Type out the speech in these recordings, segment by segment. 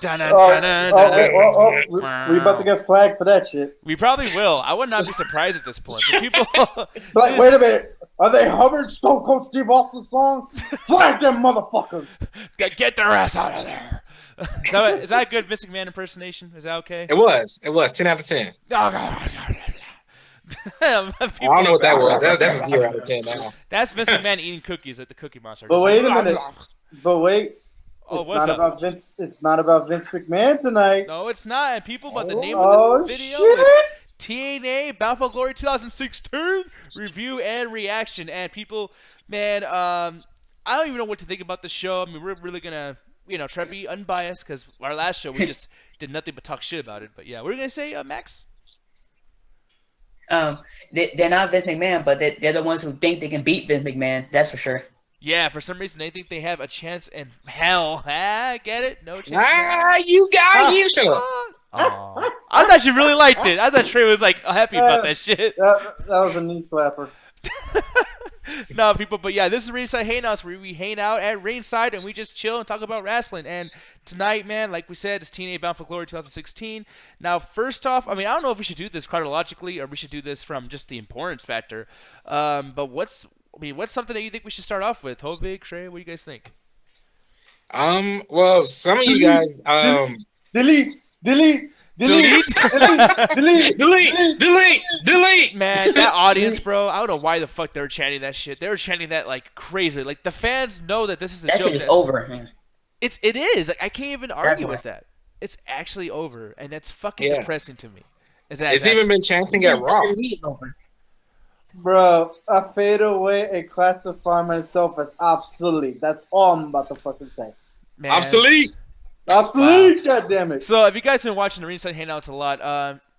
We about to get flagged for that shit. We probably will. I would not be surprised at this point. But people, like, wait a minute. Are they Hubbard Stone Cold Steve Austin's song? Flag them motherfuckers. Get their ass out of there. Is that a good Vince McMahon impersonation? Is that okay? It was. 10 out of 10. I don't know what that was. That's a 0 out of 10 now. That's Vince McMahon eating cookies at the Cookie Monster. But wait a minute. Oh, it's not about Vince. It's not about Vince McMahon tonight. No, it's not. And people, but the name of the video is TNA Bound for Glory 2016 review and reaction. And people, man, I don't even know what to think about the show. I mean, we're really gonna, try to be unbiased because our last show we just did nothing but talk shit about it. But yeah, what are you gonna say, Max? They're not Vince McMahon, but they're the ones who think they can beat Vince McMahon. That's for sure. Yeah, for some reason they think they have a chance in hell. Get it? No chance. You shut up. I thought you really liked it. I thought Trey was like happy about that shit. That was a knee slapper. No, people, but yeah, this is Ringside Hangouts where we hang out at Ringside and we just chill and talk about wrestling. And tonight, man, like we said, it's TNA Bound for Glory 2016. Now, first off, I mean, I don't know if we should do this chronologically or we should do this from just the importance factor. But what's something that you think we should start off with? Hovig, Trey, what do you guys think? Well, some of you guys, delete. Man, that audience, bro, I don't know why the fuck they were chanting that shit. They were chanting that like crazy. Like the fans know that this is a joke. That shit is over, man. It is. Like I can't even argue with that. It's actually over, and that's fucking depressing to me. It's even been chanting at Raw. Bro, I fade away and classify myself as obsolete. That's all I'm about to fucking say. Man. Obsolete. Obsolete, goddammit. So if you guys have been watching the Ringside Hangouts a lot,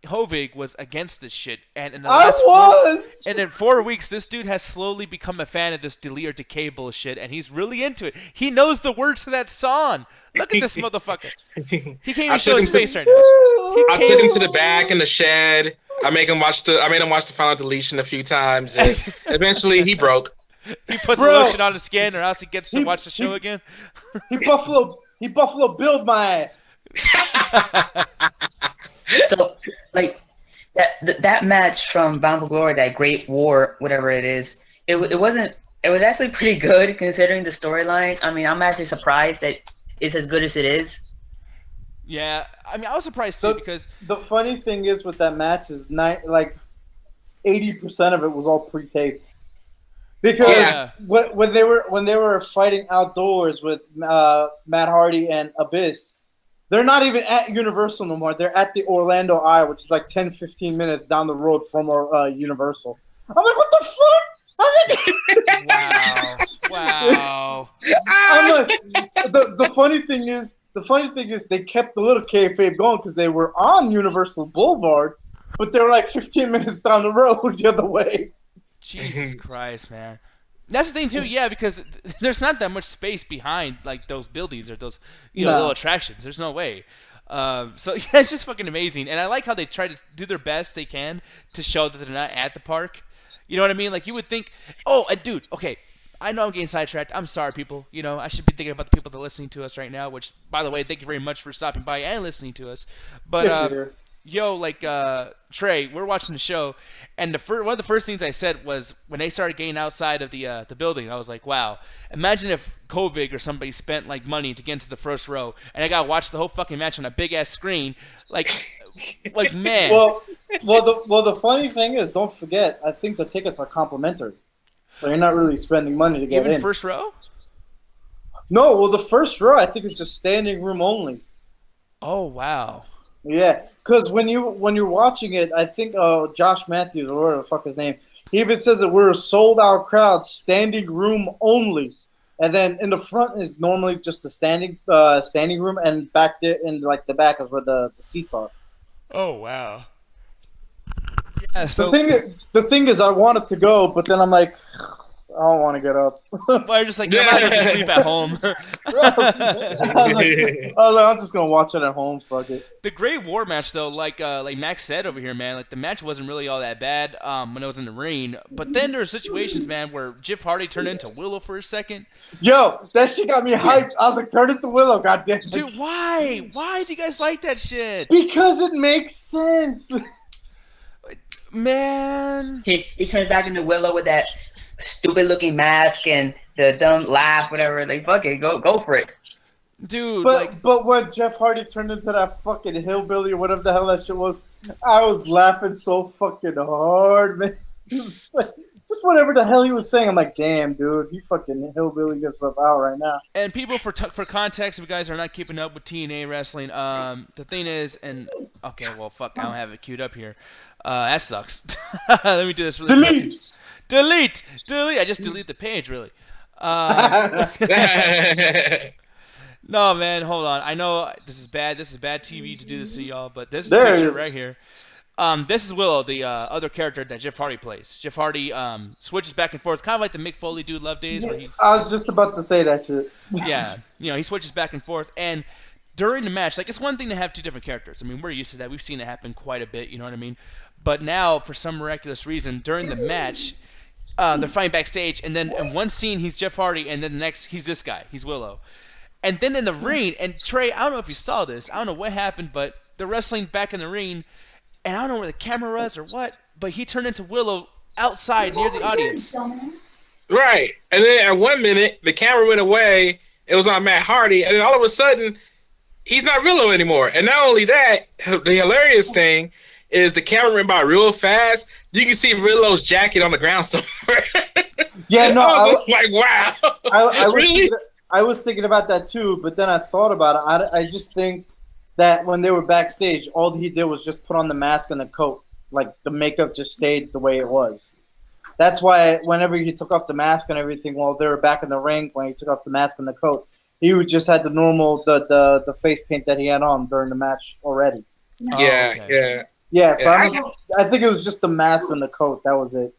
Hovig was against this shit. And in the in 4 weeks, this dude has slowly become a fan of this delete or decay bullshit, and he's really into it. He knows the words to that song. Look at this motherfucker. He can't even show his face right now. I took him to the back in the shed. I made him watch the final deletion a few times, and eventually he broke. He puts the lotion on his skin, or else he gets to watch the show again. He Buffalo Billed my ass. So, like that match from Bound for Glory, that Great War, whatever it is, it was actually pretty good considering the storylines. I mean, I'm actually surprised that it's as good as it is. Yeah, I mean, I was surprised too because the funny thing is with that match is 80% of it was all pre-taped. Because when they were fighting outdoors with Matt Hardy and Abyss, they're not even at Universal no more. They're at the Orlando Eye, which is like 10-15 minutes down the road from Universal. I'm like, what the fuck? Wow. I'm like, the funny thing is they kept the little kayfabe going because they were on Universal Boulevard, but they were like 15 minutes down the road the other way. Jesus Christ, man. That's the thing too, yeah, because there's not that much space behind like those buildings or those little attractions. There's no way. So yeah, it's just fucking amazing, and I like how they try to do their best they can to show that they're not at the park. You know what I mean? Like you would think, dude, okay, I know I'm getting sidetracked. I'm sorry, people. I should be thinking about the people that are listening to us right now. Which, by the way, thank you very much for stopping by and listening to us. But Trey, we're watching the show, and one of the first things I said was when they started getting outside of the building, I was like, wow, imagine if Hovig or somebody spent like money to get into the first row, and I got to watch the whole fucking match on a big ass screen, like man. Well, the funny thing is, don't forget, I think the tickets are complimentary, so you're not really spending money to get in. Even first row? No, well, the first row I think is just standing room only. Oh wow. Yeah, because when you're watching it, I think Josh Matthews, or whatever the fuck his name, he even says that we're a sold out crowd, standing room only, and then in the front is normally just the standing room, and back there in like the back is where the seats are. Oh wow. Yeah. So the thing is, I wanted to go, but then I'm like, I don't want to get up. Well, you're just like, I might as well just sleep at home. I was like, I'm just gonna watch it at home. Fuck it. The Great War match, though, like Max said over here, man, like the match wasn't really all that bad when it was in the ring. But then there were situations, man, where Jeff Hardy turned into Willow for a second. Yo, that shit got me hyped. I was like, turn it to Willow, goddamn. Dude, why? Why do you guys like that shit? Because it makes sense. Man. He turns back into Willow with that stupid looking mask and the dumb laugh, whatever. Like, fuck it, go for it. Dude, but when Jeff Hardy turned into that fucking hillbilly or whatever the hell that shit was, I was laughing so fucking hard, man. Just whatever the hell he was saying, I'm like, damn, dude, he fucking hillbilly himself out right now. And people, for context, if you guys are not keeping up with TNA wrestling, the thing is, and okay, well, fuck, I don't have it queued up here. That sucks. Let me do this really quick. Delete. I just delete the page, really. No, man, hold on. I know this is bad. This is bad TV to do this to y'all, but this is the picture right here. This is Willow, the other character that Jeff Hardy plays. Jeff Hardy switches back and forth, kind of like the Mick Foley Dude Love days. Where I was just about to say that shit. Yeah, he switches back and forth, and during the match, like, it's one thing to have two different characters. I mean, we're used to that. We've seen it happen quite a bit, you know what I mean? But now, for some miraculous reason, during the match, they're fighting backstage, and then in one scene, he's Jeff Hardy, and then the next, he's this guy. He's Willow. And then in the ring, and Trey, I don't know if you saw this. I don't know what happened, but they're wrestling back in the ring, and I don't know where the camera was or what, but he turned into Willow outside near the audience. Right. And then at 1 minute, the camera went away. It was on Matt Hardy, and then all of a sudden, he's not Willow anymore. And not only that, the hilarious thing is the camera went by real fast. You can see Willow's jacket on the ground somewhere. Yeah, no, I was like, wow. I was thinking about that too, but then I thought about it. I just think that when they were backstage, all he did was just put on the mask and the coat. Like, the makeup just stayed the way it was. That's why whenever he took off the mask and everything, while they were back in the ring, when he took off the mask and the coat, he would just had the normal the face paint that he had on during the match already. Yeah. So I think it was just the mask and the coat. That was it.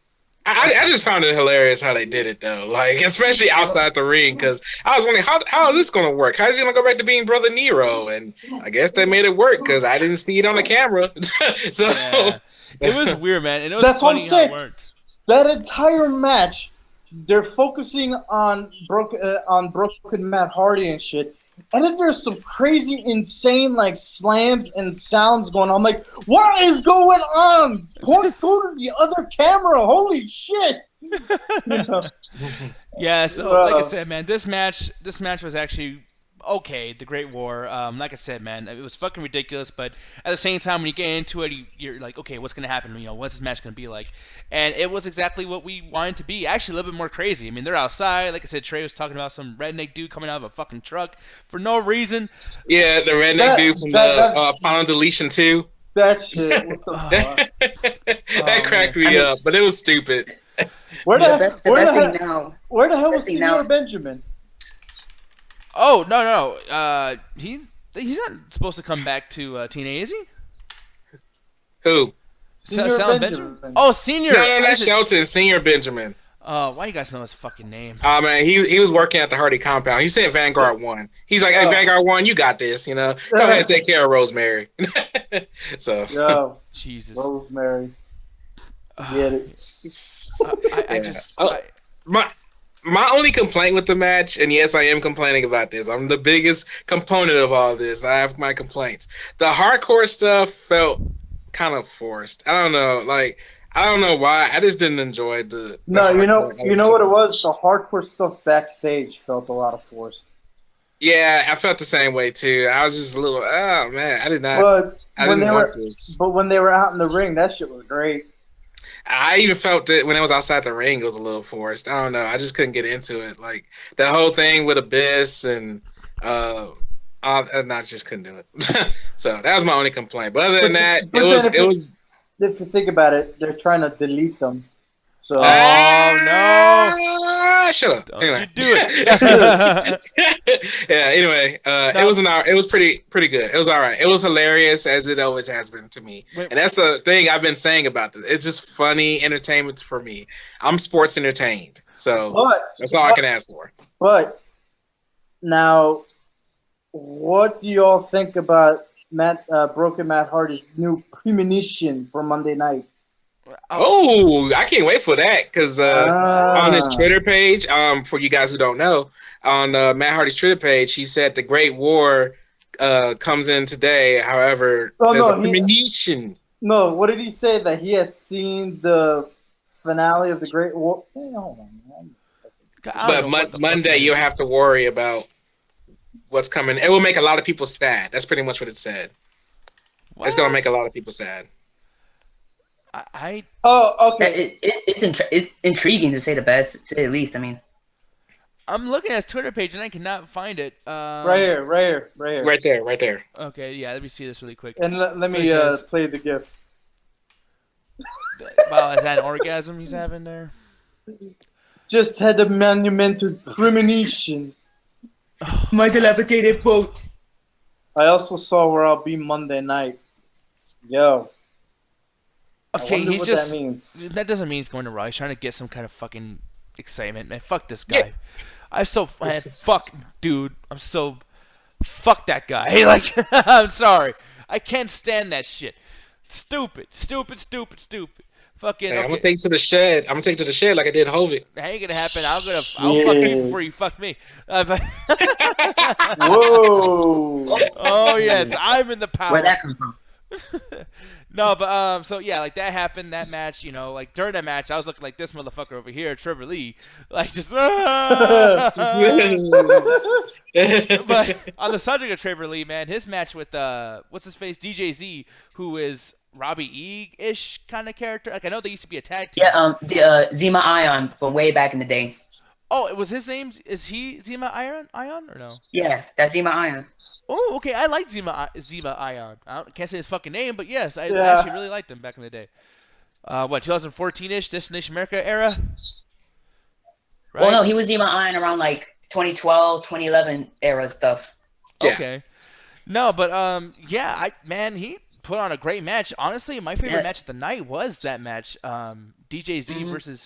I just found it hilarious how they did it, though. Like, especially outside the ring, because I was wondering, how is this going to work? How is he going to go back to being Brother Nero? And I guess they made it work, because I didn't see it on the camera. So yeah. It was weird, man. And it was That's funny what I'm how saying. it worked. That entire match, they're focusing on broken Matt Hardy and shit. And then there's some crazy, insane, like, slams and sounds going on. I'm like, what is going on? Go to the other camera. Holy shit. Yeah, so like I said, man, this match was actually okay, the Great War. Like I said, man, it was fucking ridiculous, but at the same time, when you get into it, you're like, okay, what's going to happen? What's this match going to be like? And it was exactly what we wanted to be. Actually, a little bit more crazy. I mean, they're outside. Like I said, Trey was talking about some redneck dude coming out of a fucking truck for no reason. Yeah, the redneck dude from the Pound Deletion 2. That shit. What the fuck? That cracked me up, but it was stupid. Where the hell was Senior Benjamin? Oh, no. He's not supposed to come back to TNA, is he? Who? Senior Benjamin. Oh, Senior. No, that's Shelton. Senior Benjamin. Why you guys know his fucking name? Oh, man, he was working at the Hardy compound. He sent Vanguard 1. He's like, hey, Vanguard 1, you got this, Go ahead and take care of Rosemary. So. Yo, Jesus. Rosemary. Get it. My only complaint with the match, and yes, I am complaining about this. I'm the biggest component of all this. I have my complaints. The hardcore stuff felt kind of forced. I don't know. Like, I don't know why. I just didn't enjoy the No, you know what it was? The hardcore stuff backstage felt a lot of forced. Yeah, I felt the same way too. I was just a little, oh man, I did not. I didn't want this. But when they were out in the ring, that shit was great. I even felt that when I was outside the ring, it was a little forced. I don't know. I just couldn't get into it. Like that whole thing with Abyss and I just couldn't do it. So that was my only complaint. But other than that, it was. If you think about it, they're trying to delete them. So. Oh no! Shut up. Don't Anyway. you do it? Yeah. Anyway, it was It was pretty good. It was all right. It was hilarious as it always has been to me. And that's the thing I've been saying about this. It's just funny entertainment for me. I'm sports entertained, so that's all I can ask for. But now, what do y'all think about Broken Matt Hardy's new premonition for Monday night? Oh, I can't wait for that because on his Twitter page, for you guys who don't know, on Matt Hardy's Twitter page, he said the Great War comes in today. However, there's a premonition. No, what did he say? That he has seen the finale of the Great War? Hey, hold on, man. But Monday, you'll have to worry about what's coming. It will make a lot of people sad. That's pretty much what it said. What? It's going to make a lot of people sad. Oh, okay. It's intriguing to say the least. I mean, I'm looking at his Twitter page and I cannot find it. Right here. Right there. Okay, yeah. Let me see this really quick. And let me play the GIF. Wow, is that an orgasm he's having there? Just had a monumental premonition. My dilapidated boat. I also saw where I'll be Monday night. Yo. Okay, he's just. That means. That doesn't mean he's going to Raw. He's trying to get some kind of fucking excitement, man. Fuck this guy. Yeah. Fuck that guy. Hey, like, I'm sorry. I can't stand that shit. Stupid. Fucking. Hey, okay. I'm gonna take to the shed. Like I did Hovick. That ain't gonna happen. I'll fuck you before you fuck me. Whoa. Oh yes, I'm in the power. Where'd that come from? No, but so yeah, like that happened. That match, like during that match, I was looking like this motherfucker over here, Trevor Lee, like just. But on the subject of Trevor Lee, man, his match with what's his face, DJZ, who is Robbie E-ish kind of character. Like I know they used to be a tag team. Yeah, the Zima Ion from way back in the day. Oh, it was his name. Is he Zima Ion or no? Yeah, that's Zima Ion. Oh, okay. I like Zima Ion. I can't say his fucking name, but yes, I actually really liked him back in the day. 2014-ish, Destination America era? Right? Well, no, he was Zima Ion around like 2012, 2011 era stuff. Yeah. Okay. No, but yeah, he put on a great match. Honestly, my favorite match of the night was that match. DJZ versus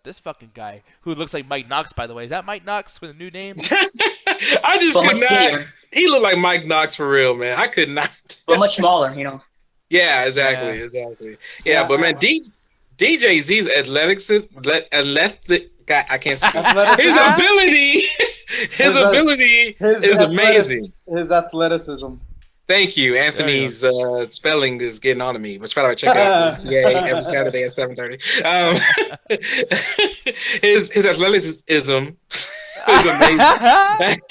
this fucking guy who looks like Mike Knox, by the way. Is that Mike Knox with a new name? I just could not. He looked like Mike Knox for real, man. I could not. But much smaller, Yeah, exactly. Yeah, but man, DJZ's athletic guy, I can't speak. His ability is amazing. His athleticism. Thank you. Anthony's spelling is getting on to me. But try to check out MCA every Saturday at 7:30. His athleticism is amazing.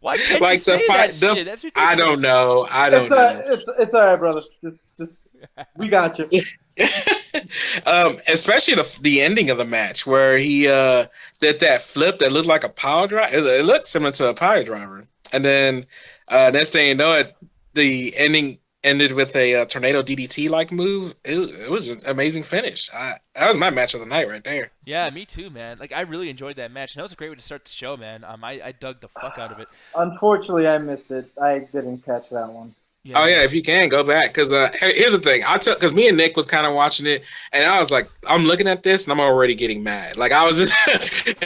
Why can't you say that shit? That's ridiculous. I don't know. It's all right, brother. Just we got you. Especially the ending of the match where he did that flip that looked like a pile driver. It looked similar to a pile driver, and then next thing you know, the ending ended with a tornado DDT like move. It was an amazing finish. That was my match of the night right there. Yeah, me too, man. Like I really enjoyed that match. And that was a great way to start the show, man. I dug the fuck out of it. Unfortunately, I missed it. I didn't catch that one. Yeah, oh yeah, if you can go back, because here's the thing. Because me and Nick was kind of watching it, and I was like, I'm looking at this, and I'm already getting mad. Like I was just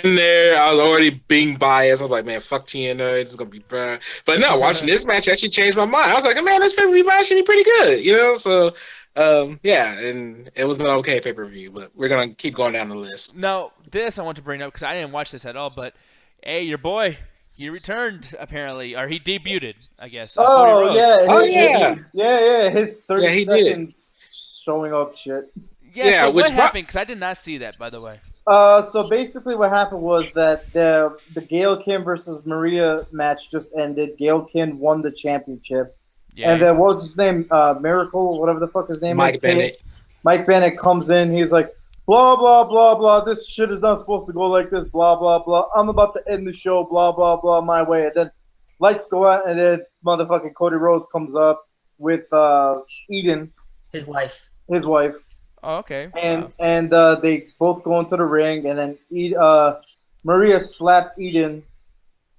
in there, I was already being biased. I was like, man, fuck TNA, it's gonna be bad. But no, watching this match actually changed my mind. I was like, man, this pay-per-view match should be pretty good, So yeah, and it was an okay pay-per-view, but we're gonna keep going down the list. Now, this I want to bring up because I didn't watch this at all, but hey, your boy. He returned, apparently, or he debuted, I guess. Oh, yeah. Yeah. His 30 seconds showing up shit. Yeah, so what happened? Because I did not see that, by the way. So basically what happened was that the Gail Kim versus Maria match just ended. Gail Kim won the championship. Yeah. And then what was his name? Miracle, whatever the fuck his name is. Mike Bennett. Mike Bennett comes in. He's like, blah, blah, blah, blah. This shit is not supposed to go like this. Blah, blah, blah. I'm about to end the show. Blah, blah, blah, my way. And then lights go out, and then motherfucking Cody Rhodes comes up with Eden. His wife. Oh, okay. And they both go into the ring, and then Maria slapped Eden,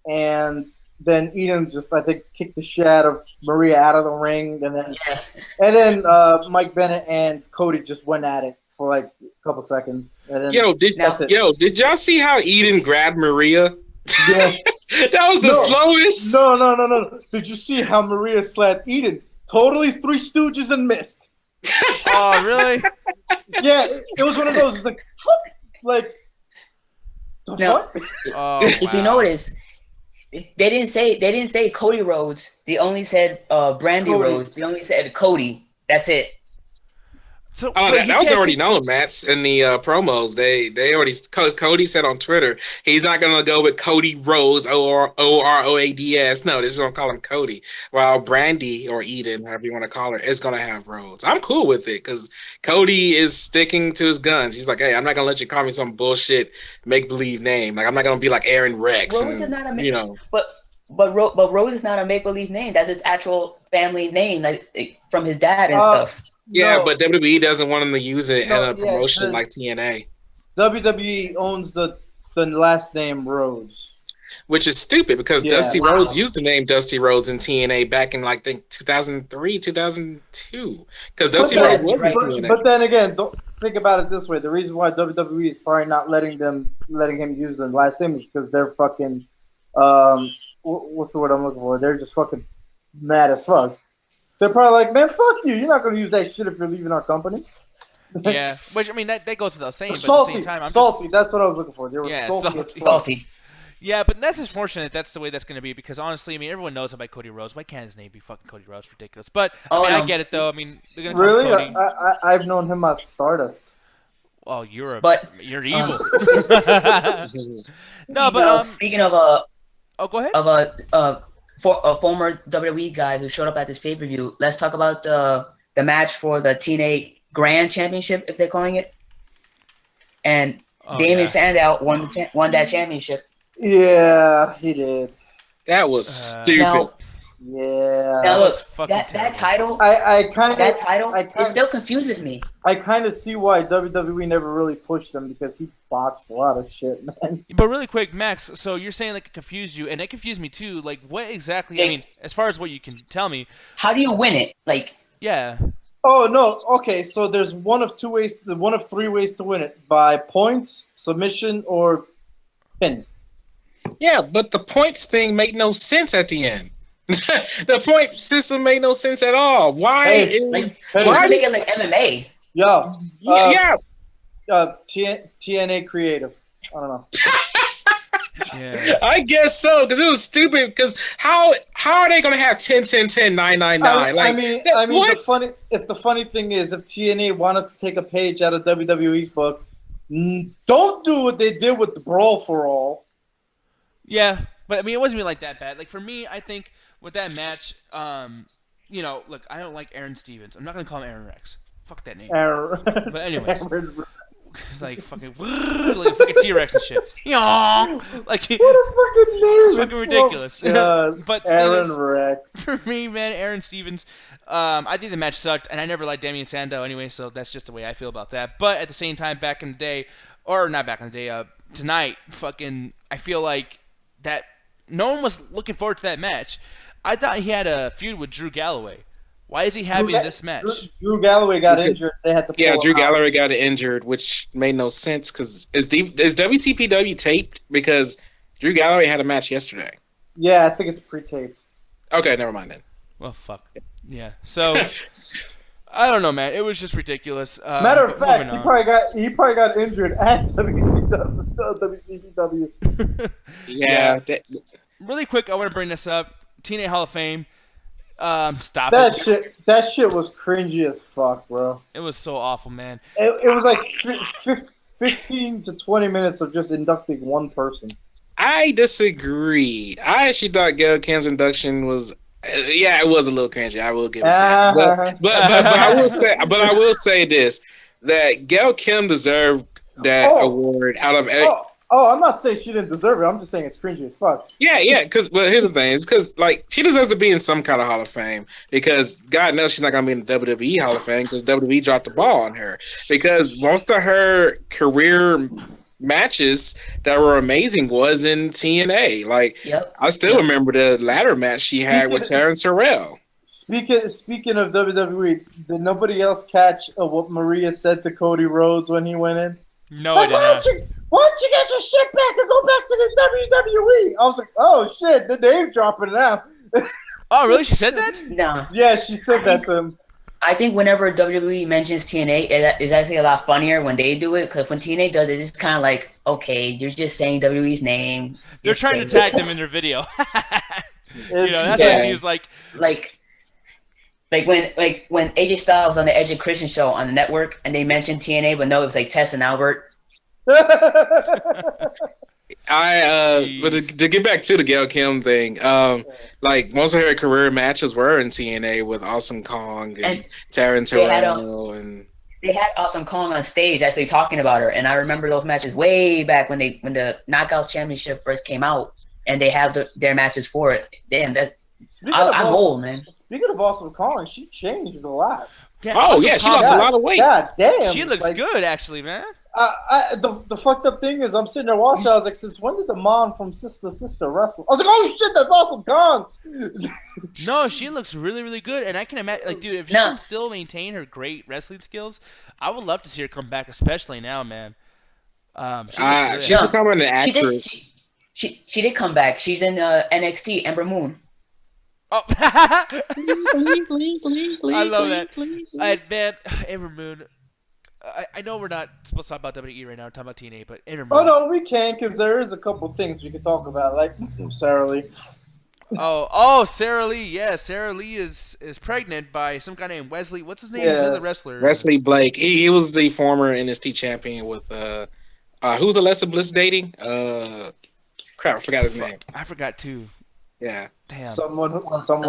and then Eden just, I think, kicked the shit out of Maria out of the ring, and then Mike Bennett and Cody just went at it for like a couple seconds. And then did y'all see how Eden grabbed Maria? Yeah. That was the slowest. No. Did you see how Maria slapped Eden? Totally Three Stooges and missed. Oh, really? Yeah, it was one of those. It's like the fuck? Oh, if you notice, they didn't say Cody Rhodes. They only said Brandy Rhodes. They only said Cody. That's it. So, that was already known, Matt, in the promos. They already, Cody said on Twitter, he's not going to go with Cody Rhodes, Oroads. No, they're just going to call him Cody. While Brandy, or Eden, however you want to call her, is going to have Rhodes. I'm cool with it because Cody is sticking to his guns. He's like, hey, I'm not going to let you call me some bullshit make-believe name. Like, I'm not going to be like Aaron Rex. Rhodes is not a But Rhodes is not a make-believe name. That's his actual family name, like from his dad and stuff. Yeah, but WWE doesn't want him to use it in a promotion like TNA. WWE owns the last name Rhodes, which is stupid because Dusty Rhodes used the name Dusty Rhodes in TNA back in like 2003, 2002. Because Dusty Rhodes was in TNA. But then again, don't think about it this way: the reason why WWE is probably not letting him use the last name is because they're fucking what's the word I'm looking for? They're just fucking mad as fuck. They're probably like, man, fuck you. You're not going to use that shit if you're leaving our company. Yeah, which, I mean, that goes without saying, but salty, at the same time, salty. That's what I was looking for. They were salty. Yeah, but that's unfortunate. That's the way that's going to be because, honestly, I mean, everyone knows about Cody Rhodes. Why can't his name be fucking Cody Rhodes? Ridiculous. But, I get it, though. I mean, they're going to call Cody. I've known him as Stardust. Oh, you're evil. No, but speaking of oh, go ahead. Of for a former WWE guy who showed up at this pay-per-view, let's talk about the match for the TNA Grand Championship, if they're calling it. And Damien Sandow won that championship. Yeah, he did. That was stupid. Now look, that title, it still confuses me. I kind of see why WWE never really pushed him because he botched a lot of shit, man. But really quick, Max, so you're saying like it confused you, and it confused me too. Like, what exactly? I mean, as far as what you can tell me, how do you win it? Like, yeah. Oh no. Okay, so there's one of three ways to win it: by points, submission, or pin. Yeah, but the points thing made no sense at the end. The point system made no sense at all. Why do they get like MMA? TNA creative. I don't know. I guess so because it was stupid. Because how are they gonna have 10, 10, 10, 9, 9, 9? I mean, the funny thing is, if TNA wanted to take a page out of WWE's book, don't do what they did with the Brawl for All. Yeah, but I mean, it wasn't even like that bad. Like for me, I think with that match, look, I don't like Aaron Stevens. I'm not gonna call him Aaron Rex. Fuck that name. But anyways, it's like fucking T-Rex and shit. Like what a fucking name! It's fucking ridiculous. But Aaron Rex. For me, man, Aaron Stevens. I think the match sucked, and I never liked Damien Sandow anyway, so that's just the way I feel about that. But at the same time, back in the day, or not back in the day, tonight, fucking, I feel like that no one was looking forward to that match. I thought he had a feud with Drew Galloway. Why is he having this match? Drew Galloway got injured. They had to pull him Drew out. Galloway got injured, which made no sense because is WCPW taped? Because Drew Galloway had a match yesterday. Yeah, I think it's pre-taped. Okay, never mind then. Well, fuck. Yeah. So I don't know, man. It was just ridiculous. Matter of fact, he probably got injured at WCPW. Yeah. Really quick, I want to bring this up. TNA Hall of Fame. Stop it. That shit was cringy as fuck, bro. It was so awful, man. It was like 15 to 20 minutes of just inducting one person. I disagree. I actually thought Gail Kim's induction was, it was a little cringy. I will give it that. But I will say this: that Gail Kim deserved that award out of Oh, I'm not saying she didn't deserve it. I'm just saying it's cringy as fuck. Yeah. But here's the thing: it's because like she deserves to be in some kind of Hall of Fame because God knows she's not gonna be in the WWE Hall of Fame because WWE dropped the ball on her because most of her career matches that were amazing was in TNA. Like I still remember the ladder match she had with Terrence Terrell. Speaking of WWE, did nobody else catch what Maria said to Cody Rhodes when he went in? No, I didn't. Why don't you get your shit back and go back to the WWE? I was like, oh shit, the name dropping now. Oh, really? She said that? No. Yeah, she said that to him. I think whenever WWE mentions TNA, it is actually a lot funnier when they do it. Because when TNA does it, it's kind of like, okay, you're just saying WWE's name. They're trying to tag them in their video. That's what it seems like. Like when AJ Styles was on the Edge of Christian show on the network and they mentioned TNA, but no, it was like Tess and Albert. But to get back to the Gail Kim thing, like most of her career matches were in TNA with Awesome Kong and Terrence Terrell and they had Awesome Kong on stage actually talking about her, and I remember those matches way back when the Knockouts Championship first came out, and they have their matches for it. Damn, I'm old, man. Speaking of Awesome Kong, she changed a lot. Yeah, she lost a lot of weight. God damn. She looks good, actually, man. The fucked up thing is, I'm sitting there watching, I was like, since when did the mom from Sister wrestle? I was like, oh shit, that's Awesome Kong. No, she looks really, really good, and I can imagine, like, dude, if she can still maintain her great wrestling skills, I would love to see her come back, especially now, man. She's becoming an actress. She did come back. She's in NXT, Ember Moon. Oh, I love that. Man, Ember Moon. I know we're not supposed to talk about WWE right now. We're talking about TNA, but Ember Moon. Oh no, we can because there is a couple things we can talk about, like Sarah Lee. Oh, Sarah Lee. Yeah, Sarah Lee is pregnant by some guy named Wesley. What's his name? Yeah. He's the wrestler. Wesley Blake. He was the former NXT champion with who's Alexa Bliss dating? Crap, I forgot his name. I forgot too. Yeah. Damn. Someone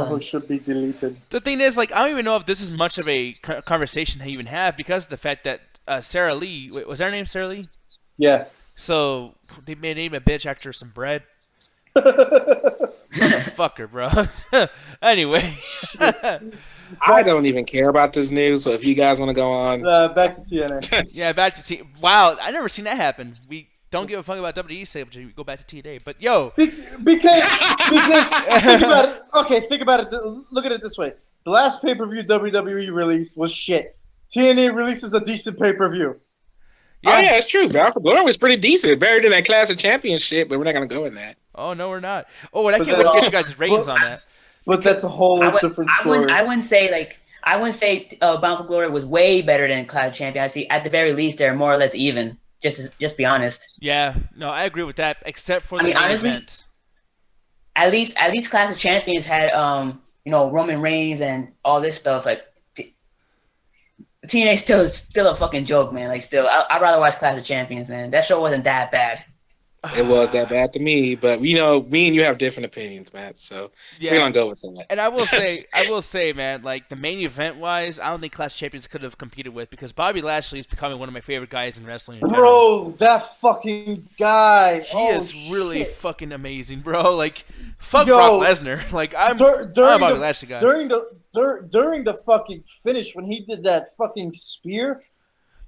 who should be deleted. The thing is, like, I don't even know if this is much of a conversation to even have because of the fact that Sarah Lee, was her name Sarah Lee? Yeah. So they made name a bitch after some bread. Fuck her, bro. Anyway. I don't even care about this news, so if you guys want to go on. Back to TNA. Yeah, back to TNA. Wow, I never seen that happen. We don't give a fuck about WWE, so we go back to TNA. But yo, because think about it. Okay, think about it. Look at it this way: the last pay-per-view WWE released was shit. TNA releases a decent pay-per-view. Yeah. Oh yeah, it's true. Bound for Glory was pretty decent, better than that Classic Championship, but we're not gonna go in that. Oh no, we're not. Oh, and I can't wait to get you guys' ratings on that. But that's a whole different story. I wouldn't say Bound for Glory was way better than Classic Champion. I see, at the very least, they're more or less even. Just be honest. Yeah, no, I agree with that. Except for the main honestly, event. At least Classic Champions had Roman Reigns and all this stuff. Like TNA still a fucking joke, man. Like I'd rather watch Classic Champions, man. That show wasn't that bad. It was that bad to me, but me and you have different opinions, Matt. So we're gonna go with that. And I will say, man, like the main event wise, I don't think Clash Champions could have competed with because Bobby Lashley is becoming one of my favorite guys in wrestling. Bro, that fucking guy. He is really fucking amazing, bro. Like fuck Brock Lesnar. Like I'm a Bobby Lashley guy. During the fucking finish when he did that fucking spear.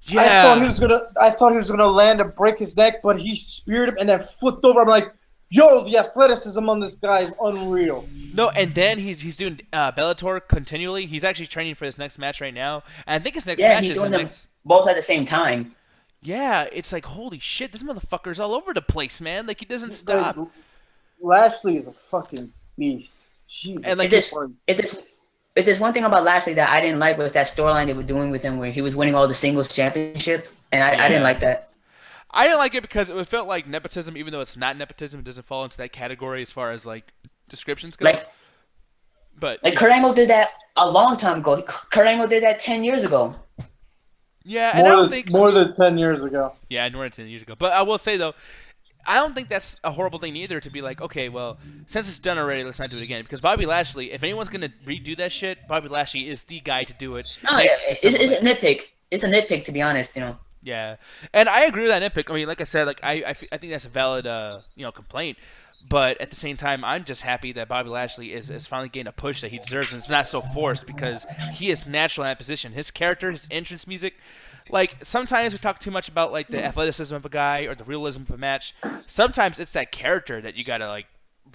Yeah. I thought he was gonna land and break his neck, but he speared him and then flipped over. I'm like, yo, the athleticism on this guy is unreal. No, and then he's doing Bellator continually. He's actually training for his next match right now, and I think his next match he's is doing them both at the same time. Yeah, it's like holy shit, this motherfucker's all over the place, man. Like he doesn't stop. Lashley is a fucking beast. Jesus. And like If there's one thing about Lashley that I didn't like was that storyline they were doing with him where he was winning all the singles championship, and I didn't like that. I didn't like it because it felt like nepotism, even though it's not nepotism. It doesn't fall into that category as far as like descriptions go. But Kurt Angle did that a long time ago. Kurt Angle did that 10 years ago. Yeah, and I don't think more than 10 years ago. Yeah, more than 10 years ago. But I will say though, I don't think that's a horrible thing either to be like, okay, well, since it's done already, let's not do it again. Because Bobby Lashley, if anyone's going to redo that shit, Bobby Lashley is the guy to do it. No, it's a nitpick. It's a nitpick, to be honest, Yeah, and I agree with that nitpick. I mean, like I said, like I think that's a valid complaint. But at the same time, I'm just happy that Bobby Lashley is finally getting a push that he deserves, and it's not so forced because he is natural in that position. His character, his entrance music, like sometimes we talk too much about like the athleticism of a guy or the realism of a match. Sometimes it's that character that you gotta like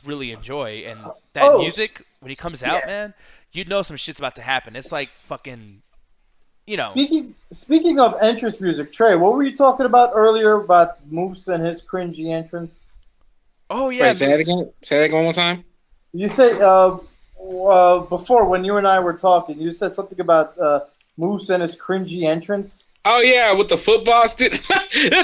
really enjoy, and that music when he comes out, man, you know some shit's about to happen. It's like fucking. Speaking of entrance music, Trey, what were you talking about earlier about Moose and his cringy entrance? Oh yeah. Wait, say that again. Say that one more time. You said before when you and I were talking, you said something about Moose and his cringy entrance. Oh yeah, with the football stick. Okay.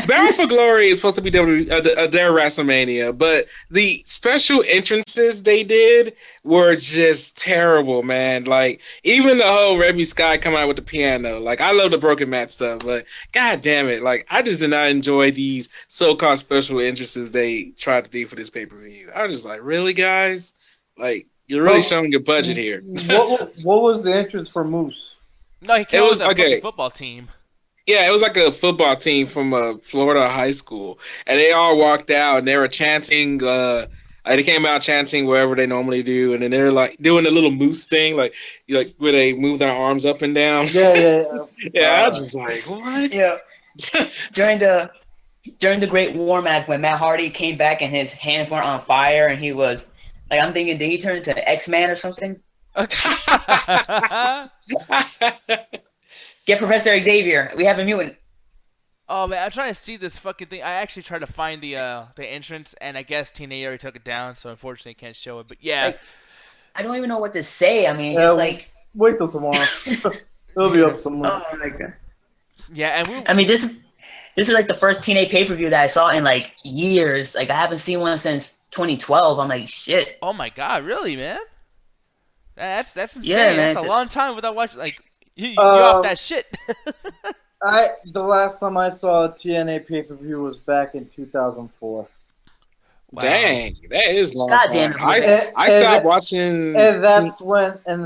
Bound for Glory is supposed to be their WrestleMania, but the special entrances they did were just terrible, man. Like even the whole Rebby Sky coming out with the piano. Like I love the broken mat stuff, but god damn it, like I just did not enjoy these so-called special entrances they tried to do for this pay-per-view. I was just like, really, guys? Like you're really showing your budget here. What was the entrance for Moose? No, he came with a fucking football team. Yeah, it was like a football team from a Florida high school, and they all walked out and they were chanting. They came out chanting wherever they normally do, and then they're like doing the little moose thing, like where they move their arms up and down. Yeah. I was just like, what? Yeah. During the Great War match when Matt Hardy came back and his hands were on fire, and he was like, I'm thinking, did he turn into an X-Man or something? Get Professor Xavier. We have a mutant. Oh man, I'm trying to see this fucking thing. I actually tried to find the entrance, and I guess TNA already took it down, so unfortunately I can't show it. But yeah, like, I don't even know what to say. I mean, just like wait till tomorrow. It'll be up somewhere. Oh my god. Yeah, this is like the first TNA pay-per-view that I saw in like years. Like I haven't seen one since 2012. I'm like, shit. Oh my god, really, man? That's insane. Yeah, man. That's a long time without watching. Like you off that shit. The last time I saw a TNA pay-per-view was back in 2004. Wow. Dang, that is long. God damn it! I stopped watching, and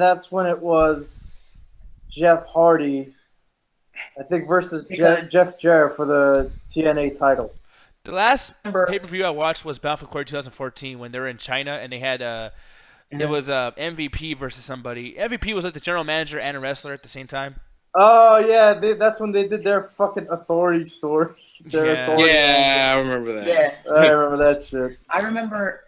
that's when it was Jeff Hardy, I think, versus Jeff Jarrett for the TNA title. The last pay-per-view I watched was Bound for Glory 2014 when they were in China and they had it was MVP versus somebody. MVP was like the general manager and a wrestler at the same time. Oh yeah, that's when they did their fucking authority story. Yeah, I remember that. Yeah, I remember that shit. I remember.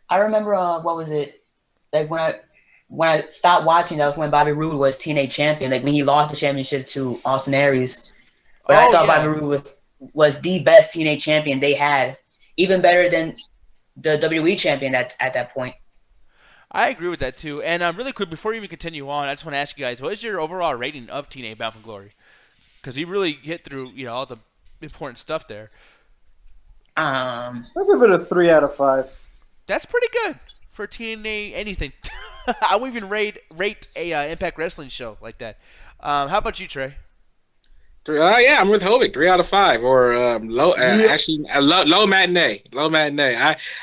What was it? Like when I stopped watching, that was when Bobby Roode was TNA champion. Like when he lost the championship to Austin Aries. But I thought Bobby Roode was the best TNA champion they had, even better than the WWE champion at that point. I agree with that too. And really quick, before we even continue on, I just want to ask you guys, what is your overall rating of TNA Bound for Glory? Because we really hit through all the important stuff there. I'll give it a 3 out of 5. That's pretty good for TNA anything. I wouldn't even rate a Impact Wrestling show like that. How about you, Trey? Yeah, I'm with Hovik. 3 out of 5, or low. Actually, low matinee. Low matinee.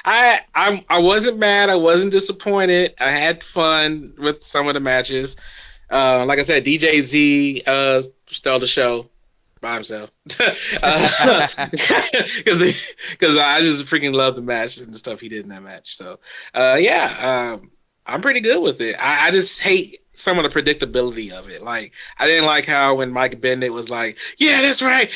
I wasn't mad. I wasn't disappointed. I had fun with some of the matches. Like I said, DJ Z stole the show by himself because I just freaking love the match and the stuff he did in that match. So I'm pretty good with it. I just hate some of the predictability of it. Like, I didn't like how when Mike Bennett was like, yeah, that's right,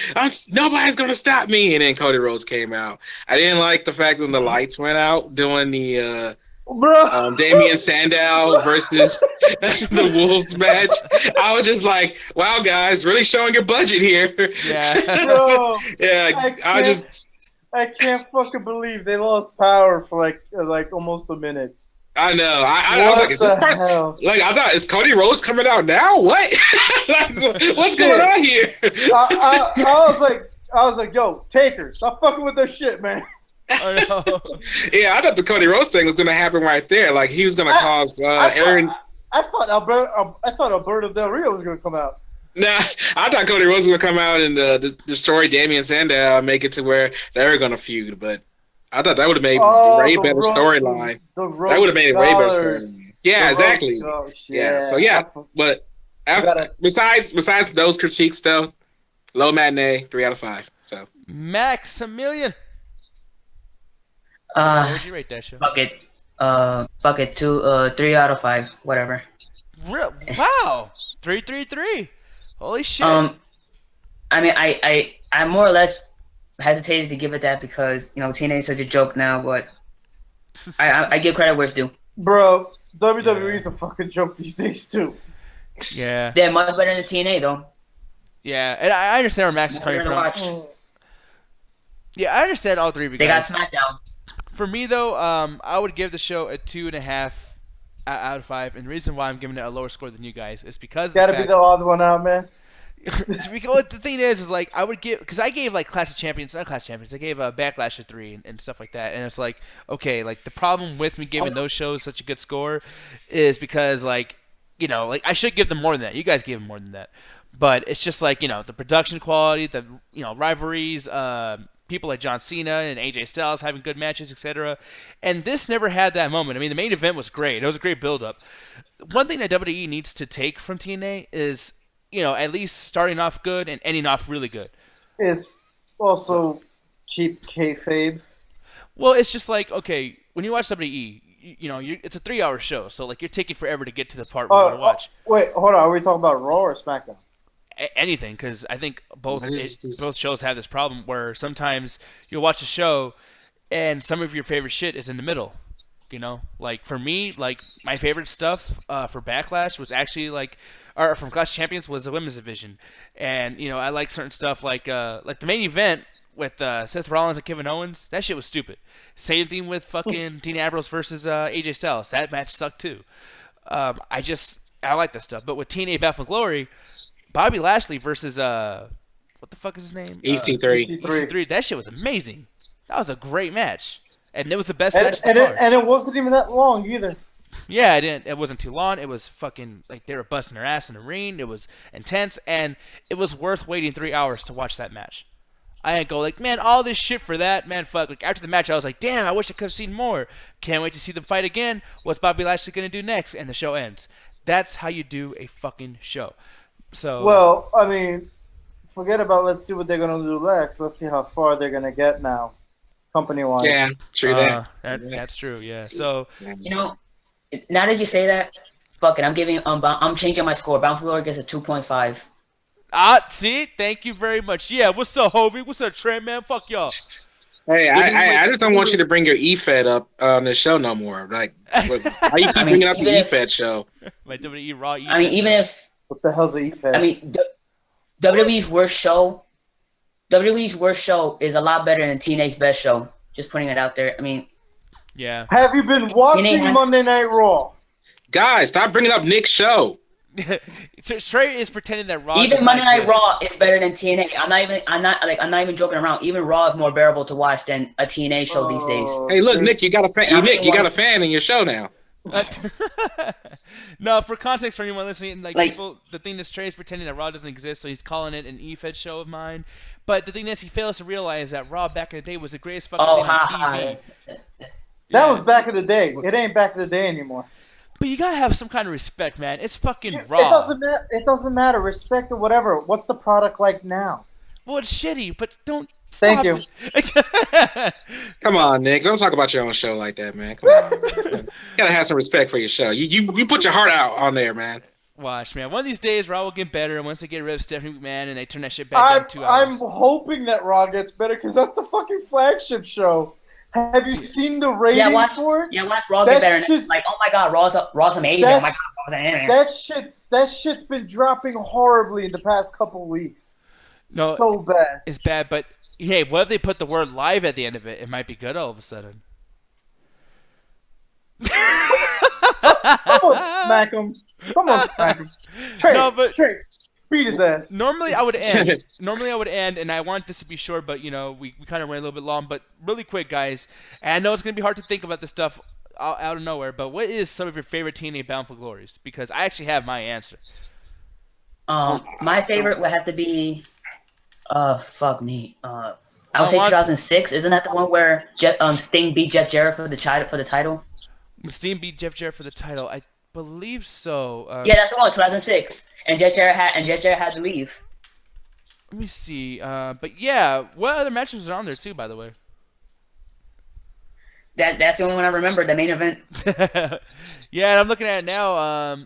nobody's going to stop me, and then Cody Rhodes came out. I didn't like the fact when the lights went out doing the Damian Sandow versus the Wolves match. I was just like, wow, guys, really showing your budget here. Yeah. Bro, yeah, I can't fucking believe they lost power for like almost a minute. I know. I was like, is this part? Like, I thought, is Cody Rhodes coming out now? What? Like, what's going on here? I was like, yo, Taker, stop fucking with their shit, man. I know. Yeah, I thought the Cody Rhodes thing was going to happen right there. Like, he was going to cause Aaron. I thought Alberto Del Rio was going to come out. Nah, I thought Cody Rhodes was going to come out and destroy Damian Sandow and make it to where they were going to feud, but I thought that would have made a way better storyline. That would have made it way better storyline. Yeah, exactly. Yeah, so yeah, but Besides those critiques, though, low matinee, 3 out of 5. So Maximilian, what would you rate that show? Fuck it, 3 out of 5, whatever. Wow, 3. Holy shit. I mean, I more or less hesitated to give it that because TNA is such a joke now, but I give credit where it's due. Bro, WWE is a fucking joke these days too. Yeah, they're much better than TNA though. Yeah, and I understand where Max is coming from. Yeah, I understand all three. They got SmackDown. For me though, I would give the show a 2.5 out of 5, and the reason why I'm giving it a lower score than you guys is because gotta be the odd one out, man. The thing is like I would give, because I gave like Clash of Champions, I gave Backlash a 3 and stuff like that, and it's like, okay, like the problem with me giving those shows such a good score is because like I should give them more than that. You guys gave them more than that, but it's just like the production quality, the rivalries, people like John Cena and AJ Styles having good matches, etc. And this never had that moment. I mean, the main event was great. It was a great build-up. One thing that WWE needs to take from TNA is at least starting off good and ending off really good. It's also cheap kayfabe. Well, it's just like, okay, when you watch WWE, it's a 3-hour show, so like you're taking forever to get to the part where you want to watch. Wait, hold on. Are we talking about Raw or SmackDown? Anything, because I think both shows have this problem where sometimes you'll watch a show and some of your favorite shit is in the middle. Like for me, like my favorite stuff for Backlash was actually or from Clash of Champions was the women's division, and I like certain stuff like the main event with Seth Rollins and Kevin Owens. That shit was stupid. Same thing with fucking Dean Ambrose versus AJ Styles. That match sucked too. I like that stuff. But with TNA Bound for Glory, Bobby Lashley versus what the fuck is his name? EC3. EC3. That shit was amazing. That was a great match. And it was the best match of the card. And it wasn't even that long either. Yeah, it wasn't too long. It was fucking like they were busting their ass in the ring. It was intense, and it was worth waiting 3 hours to watch that match. I didn't go like, man, all this shit for that, man, fuck. Like after the match, I was like, damn, I wish I could have seen more. Can't wait to see them fight again. What's Bobby Lashley gonna do next? And the show ends. That's how you do a fucking show. So. Well, I mean, forget about. Let's see what they're gonna do next. Let's see how far they're gonna get now. Company-wise. Yeah, true that. That's true. Yeah. So now that you say that, fuck it. I'm changing my score. Bound for Glory gets a 2.5. See, thank you very much. Yeah, what's up, Hovey? What's up, Trent, man? Fuck y'all. Hey, I just don't want you to bring your E-Fed up on the show no more. Like, why you keep bringing up the E-Fed show? My WWE Raw. I mean, even if what the hell's the E-Fed? I mean, WWE's worst show. WWE's worst show is a lot better than TNA's best show. Just putting it out there. I mean, yeah. Have you been watching Monday Night Raw? Guys, stop bringing up Nick's show. Trey is pretending that Raw. Even Monday Night Raw is better than TNA. I'm not even joking around. Even Raw is more bearable to watch than a TNA show these days. Hey, look, Nick, you got a fan. Nick, you got a fan in your show now. No, for context for anyone listening, people, the thing is Trey is pretending that Raw doesn't exist, so he's calling it an E-Fed show of mine. But the thing is, he fails to realize that Raw back in the day was the greatest fucking thing on TV. That was back in the day. It ain't back in the day anymore. But you gotta have some kind of respect, man. It's fucking Raw. It doesn't matter. Respect or whatever. What's the product like now? Well, it's shitty, but don't. Thank you. Come on, Nick. Don't talk about your own show like that, man. Come on. Man. You gotta have some respect for your show. You put your heart out on there, man. Watch, man. One of these days, Raw will get better, and once they get rid of Stephanie McMahon and they turn that shit back down 2 hours. I'm hoping that Raw gets better because that's the fucking flagship show. Have you seen the ratings for it? Yeah, watch Raw get better. Like, oh my god, Raw's amazing. Oh my god, that shit's been dropping horribly in the past couple weeks. No, so bad. It's bad, but hey, what if they put the word live at the end of it? It might be good all of a sudden. Someone smack him. Trey, beat his ass. Normally I would end, and I want this to be short, but we kind of ran a little bit long. But really quick, guys, and I know it's gonna be hard to think about this stuff out of nowhere. But what is some of your favorite TNA Bound for Glories? Because I actually have my answer. My favorite would have to be, fuck me. I would say 2006. Isn't that the one where Sting beat Jeff Jarrett for the title? Sting beat Jeff Jarrett for the title. believe so. Yeah, that's the one, 2006. And Jeff Jarrett had to leave. Let me see. But yeah, what other matches are on there too, by the way? That's the only one I remember. The main event. Yeah, I'm looking at it now.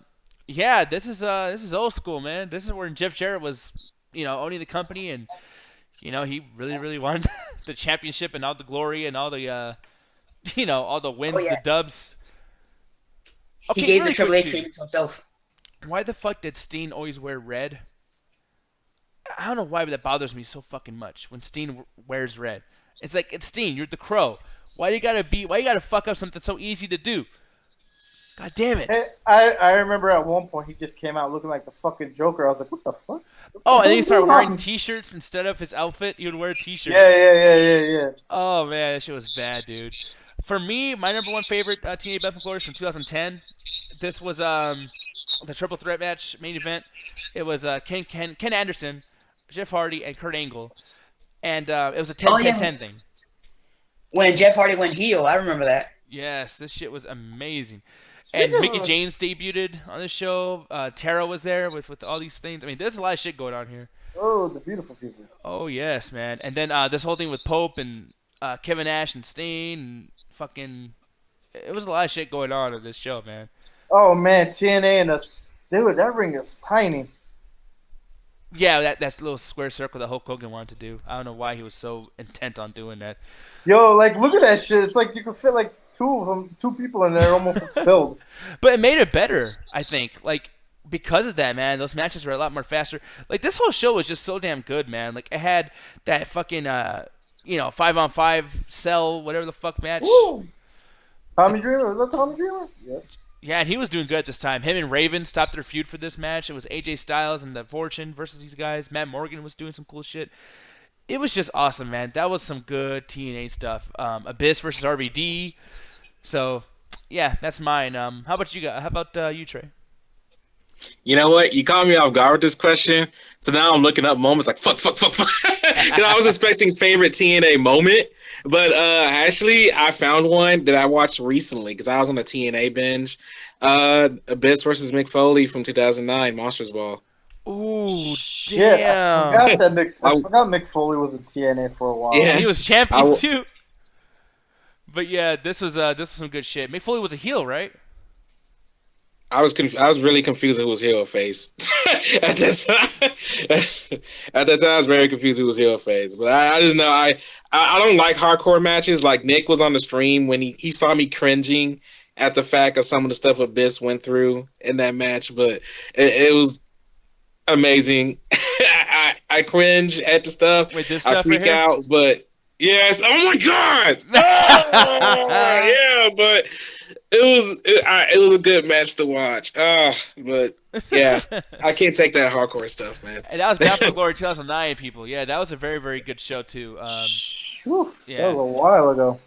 Yeah, this is old school, man. This is where Jeff Jarrett was, owning the company, and he really wanted the championship and all the glory and all the all the wins, the dubs. Okay, he gave really the Triple H quick, treatment to himself. why the fuck did Steen always wear red? I don't know why, but that bothers me so fucking much when Steen wears red. It's like, it's Steen, you're the Crow. Why you gotta fuck up something so easy to do? God damn it. I remember at one point he just came out looking like the fucking Joker. I was like, what the fuck? Oh, and then he started wearing t-shirts instead of his outfit. He would wear t-shirts. Yeah. Oh, man, that shit was bad, dude. For me, my number one favorite TNA Bound for Glory is from 2010. This was the triple threat match main event. It was Ken Anderson, Jeff Hardy, and Kurt Angle. And it was a 10-10-10 thing. When Jeff Hardy went heel, I remember that. Yes, this shit was amazing. And Mickey James debuted on the show. Tara was there with all these things. I mean, there's a lot of shit going on here. Oh, the beautiful people. Oh, yes, man. And then this whole thing with Pope and Kevin Nash and Steen and fucking... It was a lot of shit going on this show, man. Oh, man, TNA and us. Dude, that ring is tiny. Yeah, that's the little square circle that Hulk Hogan wanted to do. I don't know why he was so intent on doing that. Yo, like, look at that shit. It's like you could fit, like, two people in there almost filled. But it made it better, I think. Like, because of that, man, those matches were a lot more faster. Like, this whole show was just so damn good, man. Like, it had that fucking, 5-on-5 cell, whatever the fuck match. Woo! Tommy Dreamer? Was that Tommy Dreamer? Yep. Yeah, and he was doing good at this time. Him and Raven stopped their feud for this match. It was AJ Styles and the Fortune versus these guys. Matt Morgan was doing some cool shit. It was just awesome, man. That was some good TNA stuff. Abyss versus RVD. So, yeah, that's mine. How about you guys? How about you, Trey? You know what? You caught me off guard with this question. So now I'm looking up moments like fuck. Because I was expecting favorite TNA moment. But actually, I found one that I watched recently because I was on a TNA binge. Abyss versus Mick Foley from 2009, Monsters Ball. Ooh, damn. I forgot Mick Foley was in TNA for a while. Yeah, he was champion too. But yeah, this was some good shit. Mick Foley was a heel, right? I was really confused who was heel or face. At that time, I was very confused who was heel or face. But I just know I don't like hardcore matches. Like Nick was on the stream when he saw me cringing at the fact of some of the stuff Abyss went through in that match. But it was amazing. I cringe at the stuff. Wait, this I stuff freak right here? out. But yes, oh my god! Oh, yeah, but. It was a good match to watch. But yeah, I can't take that hardcore stuff, man. And that was Bound for Glory 2009, people. Yeah, that was a very, very good show too. Yeah, that was a while ago.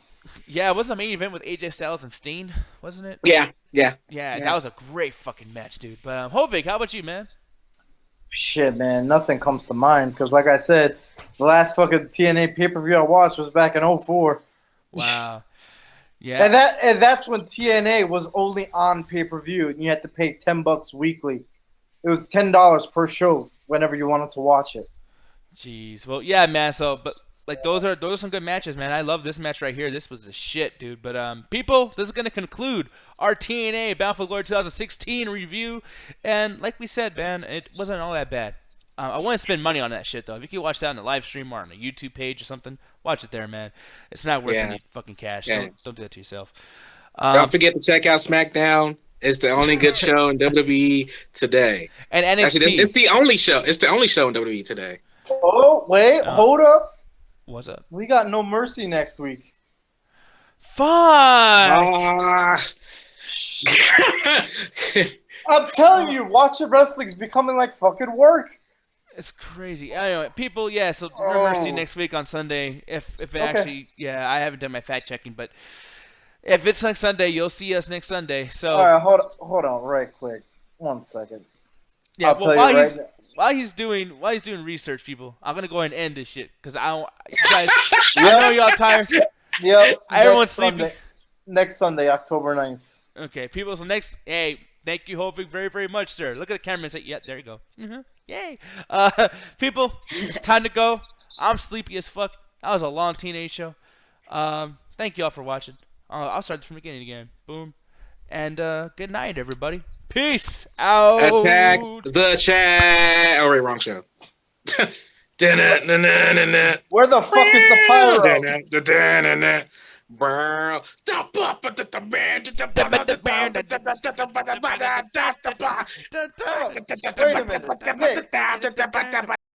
Yeah, it was the main event with AJ Styles and Steen, wasn't it? Yeah. That was a great fucking match, dude. But Hovig, how about you, man? Shit, man, nothing comes to mind because, like I said, the last fucking TNA pay-per-view I watched was back in 2004. Wow. Yeah, and that's when TNA was only on pay-per-view, and you had to pay $10 weekly. It was $10 per show whenever you wanted to watch it. Jeez, well, yeah, man. So, but like those are some good matches, man. I love this match right here. This was the shit, dude. But people, this is gonna conclude our TNA Bound for Glory 2016 review. And like we said, man, it wasn't all that bad. I want to spend money on that shit though. If you can watch that on the live stream or on a YouTube page or something, watch it there, man. It's not worth any fucking cash. Yeah. Don't do that to yourself. Don't forget to check out Smackdown. It's the only good show in WWE today. And NXT. Actually, it's the only show. It's the only show in WWE today. Oh wait, hold up. What's up? We got No Mercy next week. Fuck. I'm telling you, watching wrestling's becoming like fucking work. It's crazy. Anyway, people, yeah, so remember to see next week on Sunday. If it actually, yeah, I haven't done my fact checking, but if it's next Sunday, you'll see us next Sunday. So, all right, hold on, right quick, 1 second. Yeah, well, while he's doing research, people, I'm gonna go ahead and end this shit because I guys, I know y'all tired. Yep. Everyone's sleeping. Next Sunday, October 9th. Okay, people. So next, hey, thank you, Hovig, very, very much, sir. Look at the camera and say, yeah, there you go. Yay. People, it's time to go. I'm sleepy as fuck. That was a long TNA show. Thank you all for watching. I'll start from the beginning again. Boom. And good night, everybody. Peace out. Attack the chat. Oh, wait, wrong show. Where the fuck is the pyro? Stop up at the band.